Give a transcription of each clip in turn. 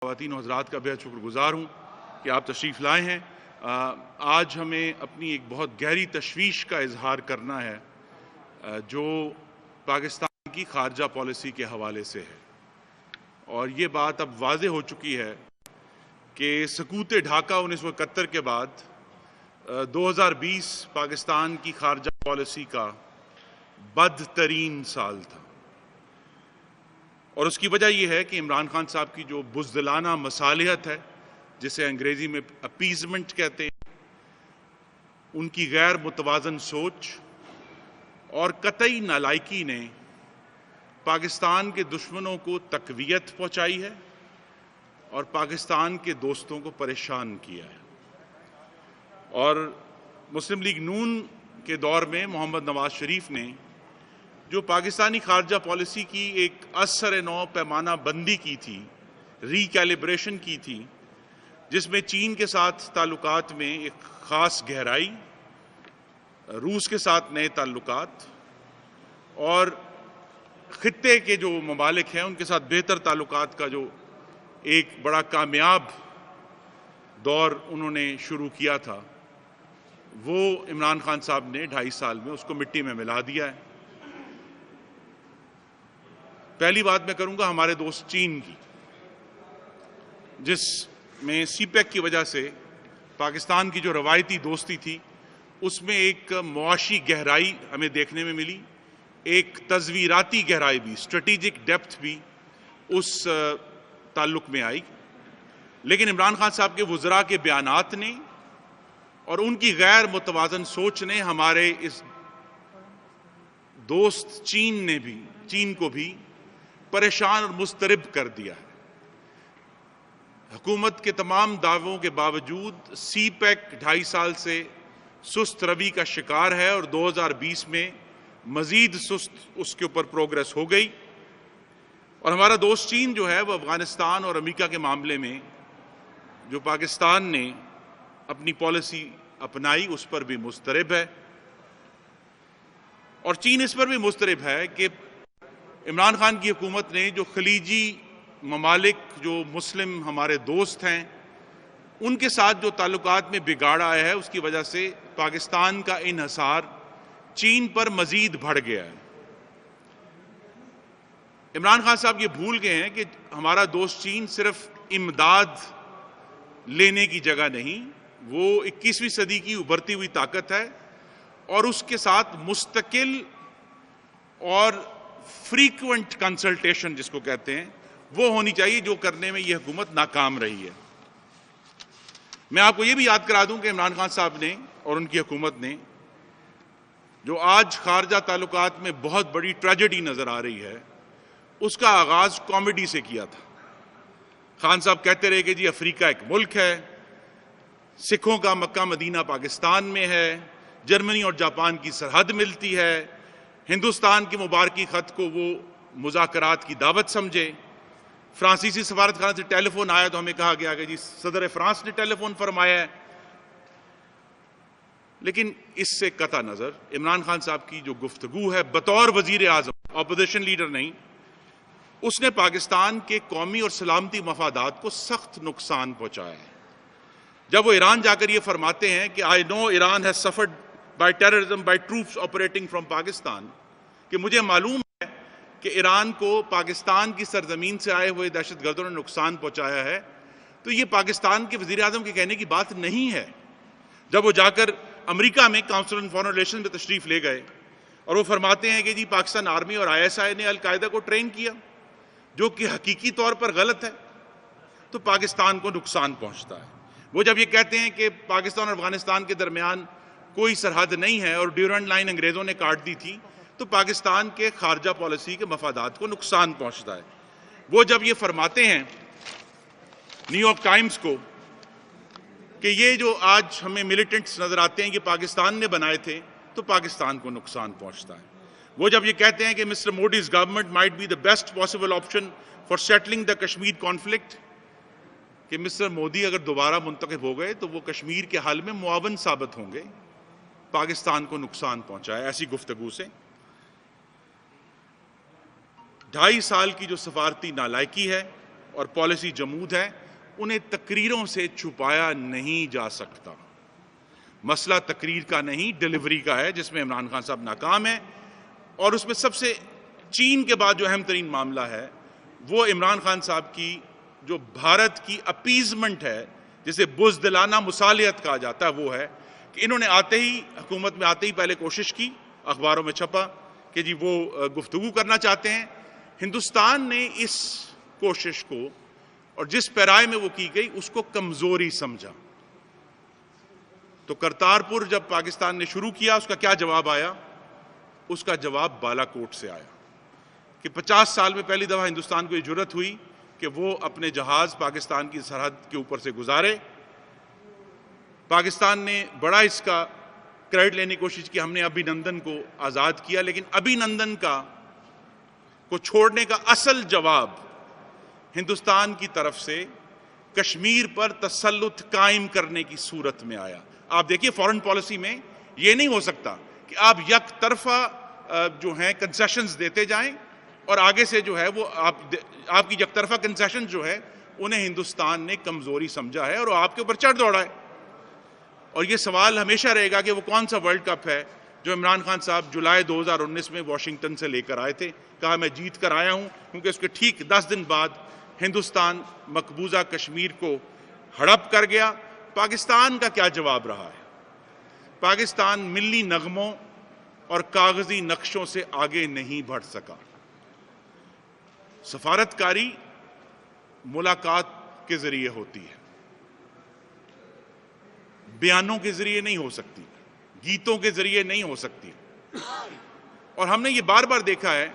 خواتین و حضرات کا بہت شکر گزار ہوں کہ آپ تشریف لائے ہیں۔ آج ہمیں اپنی ایک بہت گہری تشویش کا اظہار کرنا ہے جو پاکستان کی خارجہ پالیسی کے حوالے سے ہے، اور یہ بات اب واضح ہو چکی ہے کہ سکوت ڈھاکہ 1971 کے بعد 2020 پاکستان کی خارجہ پالیسی کا بدترین سال تھا، اور اس کی وجہ یہ ہے کہ عمران خان صاحب کی جو بزدلانہ مصالحت ہے، جسے انگریزی میں اپیزمنٹ کہتے ہیں، ان کی غیر متوازن سوچ اور قطعی نالائکی نے پاکستان کے دشمنوں کو تقویت پہنچائی ہے اور پاکستان کے دوستوں کو پریشان کیا ہے۔ اور مسلم لیگ نون کے دور میں محمد نواز شریف نے جو پاکستانی خارجہ پالیسی کی ایک اثر نو پیمانہ بندی کی تھی، ری کیلیبریشن کی تھی، جس میں چین کے ساتھ تعلقات میں ایک خاص گہرائی، روس کے ساتھ نئے تعلقات اور خطے کے جو ممالک ہیں ان کے ساتھ بہتر تعلقات کا جو ایک بڑا کامیاب دور انہوں نے شروع کیا تھا، وہ عمران خان صاحب نے 2.5 سال میں اس کو مٹی میں ملا دیا ہے۔ پہلی بات میں کروں گا ہمارے دوست چین کی، جس میں سی پیک کی وجہ سے پاکستان کی جو روایتی دوستی تھی اس میں ایک معاشی گہرائی ہمیں دیکھنے میں ملی، ایک تصویراتی گہرائی بھی، اسٹریٹجک ڈیپتھ بھی اس تعلق میں آئی، لیکن عمران خان صاحب کے وزراء کے بیانات نے اور ان کی غیر متوازن سوچ نے ہمارے اس دوست چین کو بھی پریشان اور مضطرب کر دیا ہے۔ حکومت کے تمام دعووں کے باوجود سی پیک 2.5 سال سے سست روی کا شکار ہے، اور 2020 میں مزید سست اس کے اوپر پروگریس ہو گئی، اور ہمارا دوست چین جو ہے وہ افغانستان اور امریکہ کے معاملے میں جو پاکستان نے اپنی پالیسی اپنائی اس پر بھی مضطرب ہے، اور چین اس پر بھی مضطرب ہے کہ عمران خان کی حکومت نے جو خلیجی ممالک جو مسلم ہمارے دوست ہیں ان کے ساتھ جو تعلقات میں بگاڑ آیا ہے، اس کی وجہ سے پاکستان کا انحصار چین پر مزید بڑھ گیا ہے۔ عمران خان صاحب یہ بھول گئے ہیں کہ ہمارا دوست چین صرف امداد لینے کی جگہ نہیں، وہ 21ویں صدی کی ابھرتی ہوئی طاقت ہے، اور اس کے ساتھ مستقل اور فریکوینٹ کنسلٹیشن جس کو کہتے ہیں وہ ہونی چاہیے، جو کرنے میں یہ حکومت ناکام رہی ہے۔ میں آپ کو یہ بھی یاد کرا دوں کہ عمران خان صاحب نے اور ان کی حکومت نے جو آج خارجہ تعلقات میں بہت بڑی ٹریجڈی نظر آ رہی ہے، اس کا آغاز کامیڈی سے کیا تھا۔ خان صاحب کہتے رہے کہ جی افریقہ ایک ملک ہے، سکھوں کا مکہ مدینہ پاکستان میں ہے، جرمنی اور جاپان کی سرحد ملتی ہے، ہندوستان کی مبارکی خط کو وہ مذاکرات کی دعوت سمجھے، فرانسیسی سفارت خانہ سے ٹیلی فون آیا تو ہمیں کہا گیا کہ جی صدر فرانس نے ٹیلی فون فرمایا ہے۔ لیکن اس سے قطع نظر عمران خان صاحب کی جو گفتگو ہے بطور وزیر اعظم، اپوزیشن لیڈر نہیں، اس نے پاکستان کے قومی اور سلامتی مفادات کو سخت نقصان پہنچایا ہے۔ جب وہ ایران جا کر یہ فرماتے ہیں کہ I know Iran has suffered by terrorism by troops operating from Pakistan، کہ مجھے معلوم ہے کہ ایران کو پاکستان کی سرزمین سے آئے ہوئے دہشت گردوں نے نقصان پہنچایا ہے، تو یہ پاکستان کے وزیر اعظم کے کہنے کی بات نہیں ہے۔ جب وہ جا کر امریکہ میں کاؤنسل آن فارن ریلیشنز میں تشریف لے گئے اور وہ فرماتے ہیں کہ جی پاکستان آرمی اور ISI نے القاعدہ کو ٹرین کیا، جو کہ حقیقی طور پر غلط ہے، تو پاکستان کو نقصان پہنچتا ہے۔ وہ جب یہ کہتے ہیں کہ پاکستان اور افغانستان کے درمیان کوئی سرحد نہیں ہے اور ڈیورنڈ لائن انگریزوں نے کاٹ دی تھی، تو پاکستان کے خارجہ پالیسی کے مفادات کو نقصان پہنچتا ہے۔ وہ جب یہ فرماتے ہیں نیو یارک ٹائمز کو کہ یہ جو آج ہمیں ملیٹنٹس نظر آتے ہیں کہ پاکستان نے بنائے تھے، تو پاکستان کو نقصان پہنچتا ہے۔ وہ جب یہ کہتے ہیں کہ mister Modi's government might be the best possible option for settling the Kashmir conflict, کہ مسٹر مودی اگر دوبارہ منتخب ہو گئے تو وہ کشمیر کے حل میں معاون ثابت ہوں گے، پاکستان کو نقصان پہنچایا ایسی گفتگو سے۔ 2.5 سال کی جو سفارتی نالائکی ہے اور پالیسی جمود ہے انہیں تقریروں سے چھپایا نہیں جا سکتا۔ مسئلہ تقریر کا نہیں، ڈیلیوری کا ہے، جس میں عمران خان صاحب ناکام ہیں، اور اس میں سب سے چین کے بعد جو اہم ترین معاملہ ہے وہ عمران خان صاحب کی جو بھارت کی اپیزمنٹ ہے، جسے بزدلانہ مصالحت کہا جاتا ہے، وہ ہے کہ انہوں نے آتے ہی، حکومت میں آتے ہی پہلے کوشش کی، اخباروں میں چھپا کہ جی وہ گفتگو کرنا چاہتے ہیں۔ ہندوستان نے اس کوشش کو اور جس پیرائے میں وہ کی گئی اس کو کمزوری سمجھا۔ تو کرتارپور جب پاکستان نے شروع کیا، اس کا کیا جواب آیا؟ اس کا جواب بالا کوٹ سے آیا کہ 50 سال میں پہلی دفعہ ہندوستان کو یہ جرأت ہوئی کہ وہ اپنے جہاز پاکستان کی سرحد کے اوپر سے گزارے۔ پاکستان نے بڑا اس کا کریڈٹ لینے کی کوشش کی، ہم نے ابھی نندن کو آزاد کیا، لیکن ابھی نندن کو چھوڑنے کا اصل جواب ہندوستان کی طرف سے کشمیر پر تسلط قائم کرنے کی صورت میں آیا۔ آپ دیکھیے فارن پالیسی میں یہ نہیں ہو سکتا کہ آپ یک طرفہ جو ہیں کنسیشنز دیتے جائیں اور آگے سے جو ہے وہ آپ کی یک طرفہ کنسیشن جو ہے انہیں ہندوستان نے کمزوری سمجھا ہے اور وہ آپ کے اوپر چڑھ دوڑا ہے۔ اور یہ سوال ہمیشہ رہے گا کہ وہ کون سا ورلڈ کپ ہے جو عمران خان صاحب جولائی 2019 میں واشنگٹن سے لے کر آئے تھے۔ کہا میں جیت کر آیا ہوں، کیونکہ اس کے ٹھیک 10 دن بعد ہندوستان مقبوضہ کشمیر کو ہڑپ کر گیا۔ پاکستان کا کیا جواب رہا ہے؟ پاکستان ملی نغموں اور کاغذی نقشوں سے آگے نہیں بڑھ سکا۔ سفارتکاری ملاقات کے ذریعے ہوتی ہے، بیانوں کے ذریعے نہیں ہو سکتی، گیتوں کے ذریعے نہیں ہو سکتی۔ اور ہم نے یہ بار بار دیکھا ہے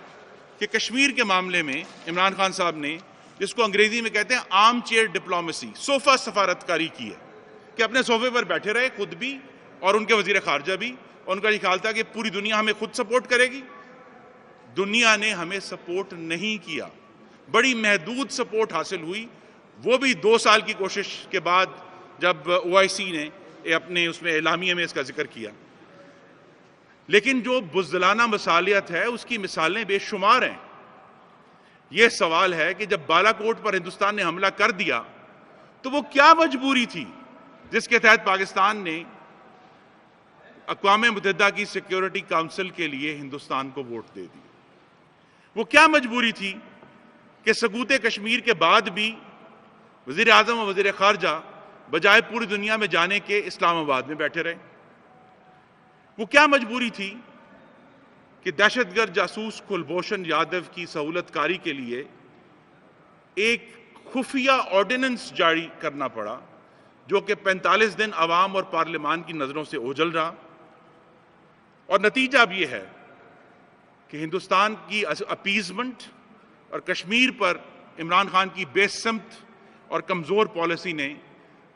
کہ کشمیر کے معاملے میں عمران خان صاحب نے، جس کو انگریزی میں کہتے ہیں آرم چیئر ڈپلومیسی، صوفہ سفارتکاری کی ہے، کہ اپنے صوفے پر بیٹھے رہے خود بھی اور ان کے وزیر خارجہ بھی، اور ان کا یہ خیال تھا کہ پوری دنیا ہمیں خود سپورٹ کرے گی۔ دنیا نے ہمیں سپورٹ نہیں کیا، بڑی محدود سپورٹ حاصل ہوئی، وہ بھی 2 سال کی کوشش کے بعد جب OIC نے اپنے اس میں اعلامیے میں اس کا ذکر کیا۔ لیکن جو بزدلانہ مصالحت ہے اس کی مثالیں بے شمار ہیں۔ یہ سوال ہے کہ جب بالا کوٹ پر ہندوستان نے حملہ کر دیا تو وہ کیا مجبوری تھی جس کے تحت پاکستان نے اقوام متحدہ کی سیکیورٹی کونسل کے لیے ہندوستان کو ووٹ دے دی؟ وہ کیا مجبوری تھی کہ سقوط کشمیر کے بعد بھی وزیر اعظم اور وزیر خارجہ بجائے پوری دنیا میں جانے کے اسلام آباد میں بیٹھے رہے؟ وہ کیا مجبوری تھی کہ دہشت گرد جاسوس کلبھوشن یادو کی سہولت کاری کے لیے ایک خفیہ آرڈیننس جاری کرنا پڑا جو کہ 45 دن عوام اور پارلیمان کی نظروں سے اوجھل رہا؟ اور نتیجہ اب یہ ہے کہ ہندوستان کی اپیزمنٹ اور کشمیر پر عمران خان کی بے سمت اور کمزور پالیسی نے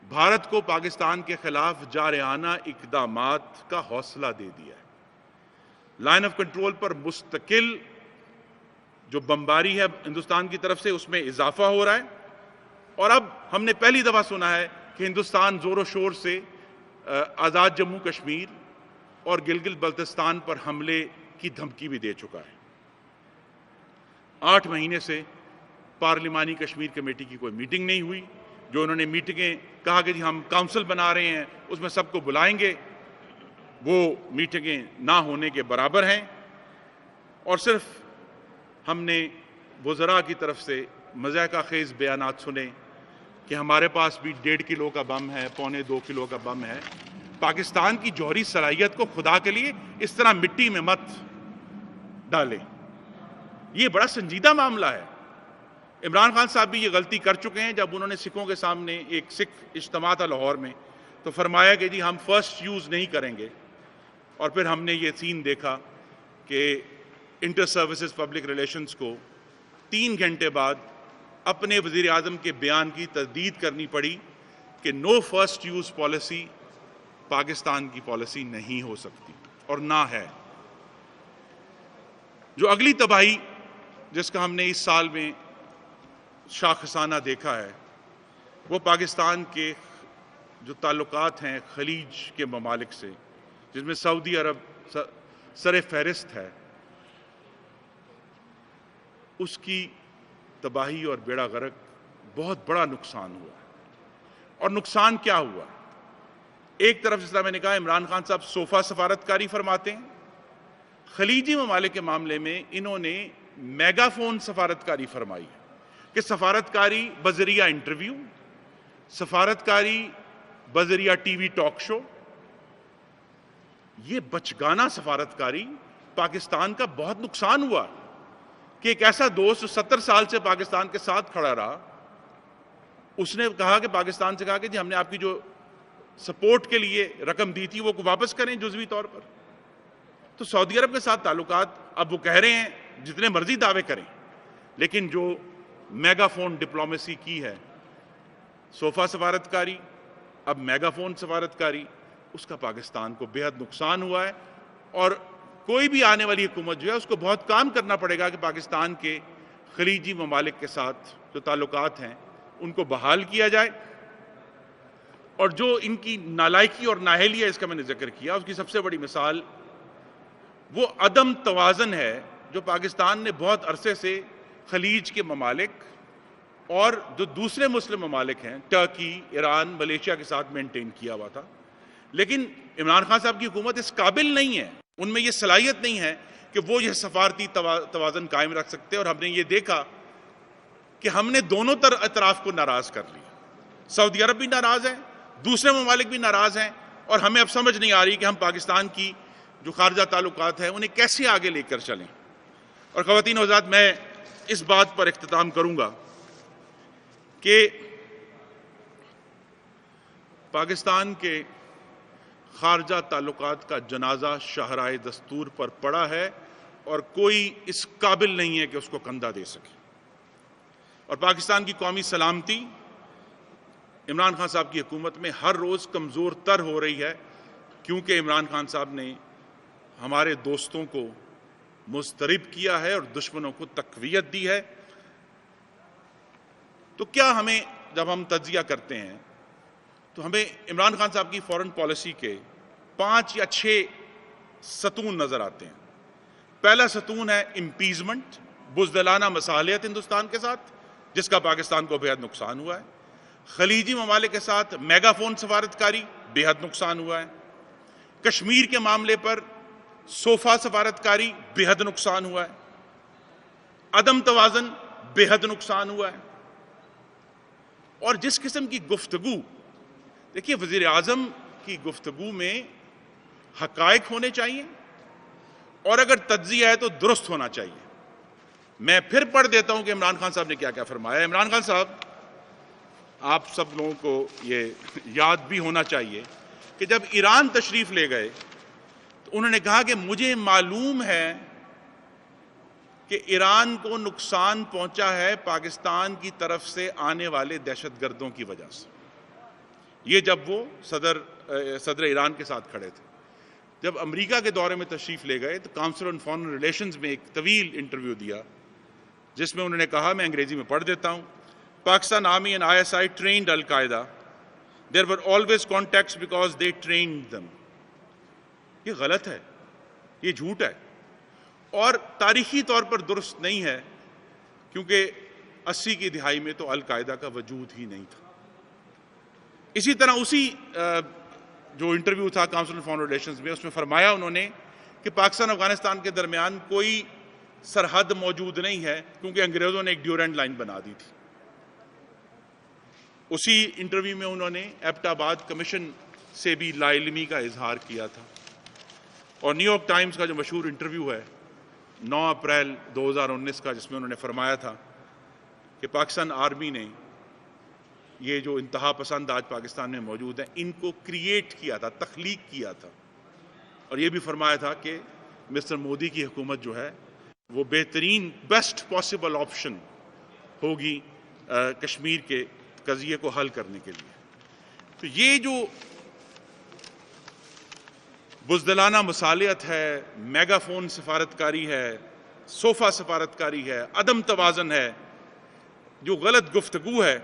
بھارت کو پاکستان کے خلاف جارحانہ اقدامات کا حوصلہ دے دیا ہے۔ لائن آف کنٹرول پر مستقل جو بمباری ہے ہندوستان کی طرف سے، اس میں اضافہ ہو رہا ہے، اور اب ہم نے پہلی دفعہ سنا ہے کہ ہندوستان زور و شور سے آزاد جموں کشمیر اور گلگت بلتستان پر حملے کی دھمکی بھی دے چکا ہے۔ 8 مہینے سے پارلیمانی کشمیر کمیٹی کی کوئی میٹنگ نہیں ہوئی۔ جو انہوں نے میٹنگیں کہا کہ جی ہم کونسل بنا رہے ہیں اس میں سب کو بلائیں گے، وہ میٹنگیں نہ ہونے کے برابر ہیں، اور صرف ہم نے وزراء کی طرف سے مضحکہ خیز بیانات سنے کہ ہمارے پاس بھی 1.5 کلو کا بم ہے، 1.25 کلو کا بم ہے۔ پاکستان کی جوہری صلاحیت کو خدا کے لیے اس طرح مٹی میں مت ڈالیں، یہ بڑا سنجیدہ معاملہ ہے۔ عمران خان صاحب بھی یہ غلطی کر چکے ہیں جب انہوں نے سکھوں کے سامنے ایک سکھ اجتماع تھا لاہور میں، تو فرمایا کہ جی ہم فرسٹ یوز نہیں کریں گے، اور پھر ہم نے یہ سین دیکھا کہ انٹر سروسز پبلک ریلیشنز کو 3 گھنٹے بعد اپنے وزیر اعظم کے بیان کی تردید کرنی پڑی کہ no first use policy Pakistan کی پالیسی نہیں ہو سکتی، اور نہ ہے۔ جو اگلی تباہی جس کا ہم نے اس سال میں شاخسانہ دیکھا ہے وہ پاکستان کے جو تعلقات ہیں خلیج کے ممالک سے، جس میں سعودی عرب سر فہرست ہے، اس کی تباہی اور بیڑا غرق بہت بڑا نقصان ہوا ہے۔ اور نقصان کیا ہوا؟ ایک طرف جس طرح میں نے کہا عمران خان صاحب صوفہ سفارتکاری فرماتے ہیں، خلیجی ممالک کے معاملے میں انہوں نے میگا فون سفارتکاری فرمائی ہے کہ سفارتکاری بذریعہ انٹرویو، سفارتکاری بذریعہ ٹی وی ٹاک شو، یہ بچگانہ سفارتکاری پاکستان کا بہت نقصان ہوا کہ ایک ایسا دوست 70 سال سے پاکستان کے ساتھ کھڑا رہا، اس نے کہا کہ پاکستان سے کہا کہ جی ہم نے آپ کی جو سپورٹ کے لیے رقم دی تھی وہ واپس کریں جزوی طور پر۔ تو سعودی عرب کے ساتھ تعلقات اب وہ کہہ رہے ہیں جتنے مرضی دعوے کریں، لیکن جو میگا فون ڈپلومیسی کی ہے، صوفہ سفارتکاری، اب میگا فون سفارتکاری، اس کا پاکستان کو بے حد نقصان ہوا ہے۔ اور کوئی بھی آنے والی حکومت جو ہے اس کو بہت کام کرنا پڑے گا کہ پاکستان کے خلیجی ممالک کے ساتھ جو تعلقات ہیں ان کو بحال کیا جائے۔ اور جو ان کی نالائکی اور نااہلی ہے، اس کا میں نے ذکر کیا، اس کی سب سے بڑی مثال وہ عدم توازن ہے جو پاکستان نے بہت عرصے سے خلیج کے ممالک اور جو دوسرے مسلم ممالک ہیں ٹرکی، ایران، ملیشیا کے ساتھ مینٹین کیا ہوا تھا۔ لیکن عمران خان صاحب کی حکومت اس قابل نہیں ہے، ان میں یہ صلاحیت نہیں ہے کہ وہ یہ سفارتی توازن قائم رکھ سکتے، اور ہم نے یہ دیکھا کہ ہم نے دونوں اطراف کو ناراض کر لیا۔ سعودی عرب بھی ناراض ہے، دوسرے ممالک بھی ناراض ہیں، اور ہمیں اب سمجھ نہیں آ رہی کہ ہم پاکستان کی جو خارجہ تعلقات ہیں انہیں کیسے آگے لے کر چلیں۔ اور خواتین و حضرات، میں اس بات پر اختتام کروں گا کہ پاکستان کے خارجہ تعلقات کا جنازہ شاہراہ دستور پر پڑا ہے اور کوئی اس قابل نہیں ہے کہ اس کو کندھا دے سکے۔ اور پاکستان کی قومی سلامتی عمران خان صاحب کی حکومت میں ہر روز کمزور تر ہو رہی ہے، کیونکہ عمران خان صاحب نے ہمارے دوستوں کو مضطرب کیا ہے اور دشمنوں کو تقویت دی ہے۔ تو کیا ہمیں جب ہم تجزیہ کرتے ہیں تو ہمیں عمران خان صاحب کی فورن پالیسی کے 5 یا 6 ستون نظر آتے ہیں۔ پہلا ستون ہے امپیزمنٹ، بزدلانہ مصالحت ہندوستان کے ساتھ، جس کا پاکستان کو بے حد نقصان ہوا ہے۔ خلیجی ممالک کے ساتھ میگا فون سفارتکاری، بے حد نقصان ہوا ہے۔ کشمیر کے معاملے پر صوفہ سفارتکاری، بے حد نقصان ہوا ہے۔ عدم توازن، بے حد نقصان ہوا ہے۔ اور جس قسم کی گفتگو، دیکھیے وزیر اعظم کی گفتگو میں حقائق ہونے چاہیے، اور اگر تجزیہ ہے تو درست ہونا چاہیے۔ میں پھر پڑھ دیتا ہوں کہ عمران خان صاحب نے کیا کیا فرمایا۔ عمران خان صاحب، آپ سب لوگوں کو یہ یاد بھی ہونا چاہیے کہ جب ایران تشریف لے گئے تو انہوں نے کہا کہ مجھے معلوم ہے کہ ایران کو نقصان پہنچا ہے پاکستان کی طرف سے آنے والے دہشت گردوں کی وجہ سے۔ یہ جب وہ صدر ایران کے ساتھ کھڑے تھے۔ جب امریکہ کے دورے میں تشریف لے گئے تو کاؤنسل آن فارن ریلیشنز میں ایک طویل انٹرویو دیا، جس میں انہوں نے کہا، میں انگریزی میں پڑھ دیتا ہوں، Pakistan Army and ISI trained Al-Qaeda. There were always contacts because they trained them. یہ غلط ہے، یہ جھوٹ ہے، اور تاریخی طور پر درست نہیں ہے، کیونکہ 80 کی دہائی میں تو القاعدہ کا وجود ہی نہیں تھا۔ اسی طرح اسی جو انٹرویو تھا کاؤنسل آن فارن ریلیشنز میں، اس میں فرمایا انہوں نے کہ پاکستان افغانستان کے درمیان کوئی سرحد موجود نہیں ہے، کیونکہ انگریزوں نے ایک ڈیورنڈ لائن بنا دی تھی۔ اسی انٹرویو میں انہوں نے ایبٹ آباد کمیشن سے بھی لا علمی کا اظہار کیا تھا۔ اور نیو یارک ٹائمز کا جو مشہور انٹرویو ہے 9 اپریل 2019 کا، جس میں انہوں نے فرمایا تھا کہ پاکستان آرمی نے یہ جو انتہا پسند آج پاکستان میں موجود ہیں ان کو کریٹ کیا تھا، تخلیق کیا تھا، اور یہ بھی فرمایا تھا کہ مسٹر مودی کی حکومت جو ہے وہ بہترین بیسٹ پاسبل آپشن ہوگی کشمیر کے قضیے کو حل کرنے کے لیے۔ تو یہ جو بزدلانہ مصالحت ہے، میگا فون سفارتکاری ہے، صوفہ سفارتکاری ہے، عدم توازن ہے، جو غلط گفتگو ہے،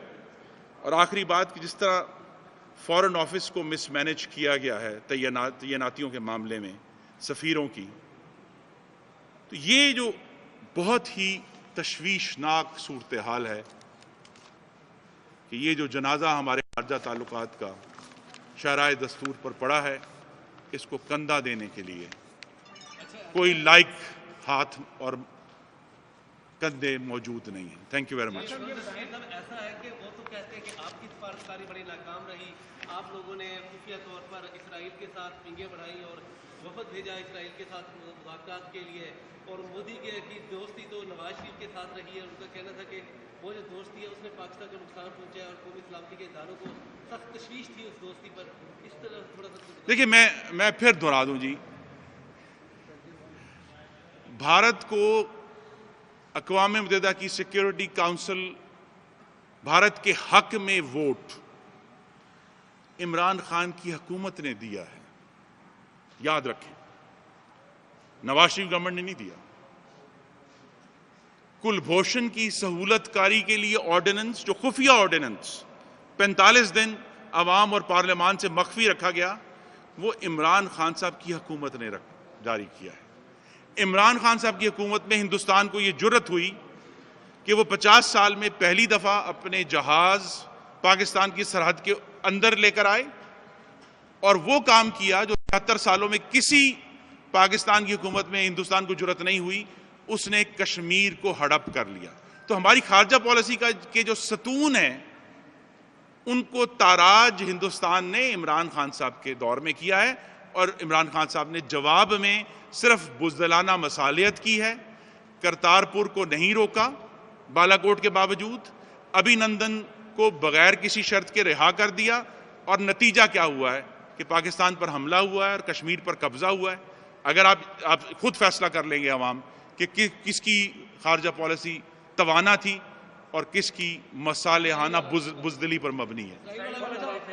اور آخری بات کہ جس طرح فورن آفس کو مس مینج کیا گیا ہے تعیناتیوں کے معاملے میں سفیروں کی، تو یہ جو بہت ہی تشویشناک صورتحال ہے، کہ یہ جو جنازہ ہمارے خارجہ تعلقات کا شرائع دستور پر پڑا ہے، اس کو کندھا دینے کے لیے کوئی لائق ہاتھ اور کندھے موجود نہیں ہیں۔ Thank you very much. ایسا ہے کہ وہ تو کہتے ہیں کہ آپ کی سفارشکاری بڑی ناکام رہی، آپ لوگوں نے خفیہ طور پر اسرائیل کے ساتھ پنگیں بڑھائی اور وفد بھیجا اسرائیل کے ساتھ مذاکرات کے لیے، اور مودی کی دوستی تو نواز شریف کے ساتھ رہی ہے۔ ان کا کہنا تھا کہ وہ جو دوستی ہے اس نے پاکستان کو نقصان پہنچایا اور قومی سلامتی کے اداروں کو سخت تشویش تھی اس دوستی پر۔ اس طرح تھوڑا سا دیکھیے، میں پھر دہرا دوں جی، بھارت کو اقوام متحدہ کی سیکیورٹی کونسل بھارت کے حق میں ووٹ عمران خان کی حکومت نے دیا ہے، یاد رکھیں، نواز شریف گورنمنٹ نے نہیں دیا۔ کلبھوشن کی سہولت کاری کے لیے آرڈیننس، جو خفیہ آرڈیننس 45 دن عوام اور پارلیمان سے مخفی رکھا گیا، وہ عمران خان صاحب کی حکومت نے جاری کیا ہے۔ عمران خان صاحب کی حکومت میں ہندوستان کو یہ جرت ہوئی کہ وہ 50 سال میں پہلی دفعہ اپنے جہاز پاکستان کی سرحد کے اندر لے کر آئے اور وہ کام کیا جو 73 سالوں میں کسی پاکستان کی حکومت میں ہندوستان کو جرت نہیں ہوئی، اس نے کشمیر کو ہڑپ کر لیا۔ تو ہماری خارجہ پالیسی کے جو ستون ہیں، ان کو تاراج ہندوستان نے عمران خان صاحب کے دور میں کیا ہے، اور عمران خان صاحب نے جواب میں صرف بزدلانہ مصالحت کی ہے، کرتارپور کو نہیں روکا بالا کوٹ کے باوجود، ابھی نندن کو بغیر کسی شرط کے رہا کر دیا، اور نتیجہ کیا ہوا ہے کہ پاکستان پر حملہ ہوا ہے اور کشمیر پر قبضہ ہوا ہے۔ اگر آپ خود فیصلہ کر لیں گے عوام کہ کس کی خارجہ پالیسی توانا تھی اور کس کی مصالحانہ بزدلی پر مبنی ہے۔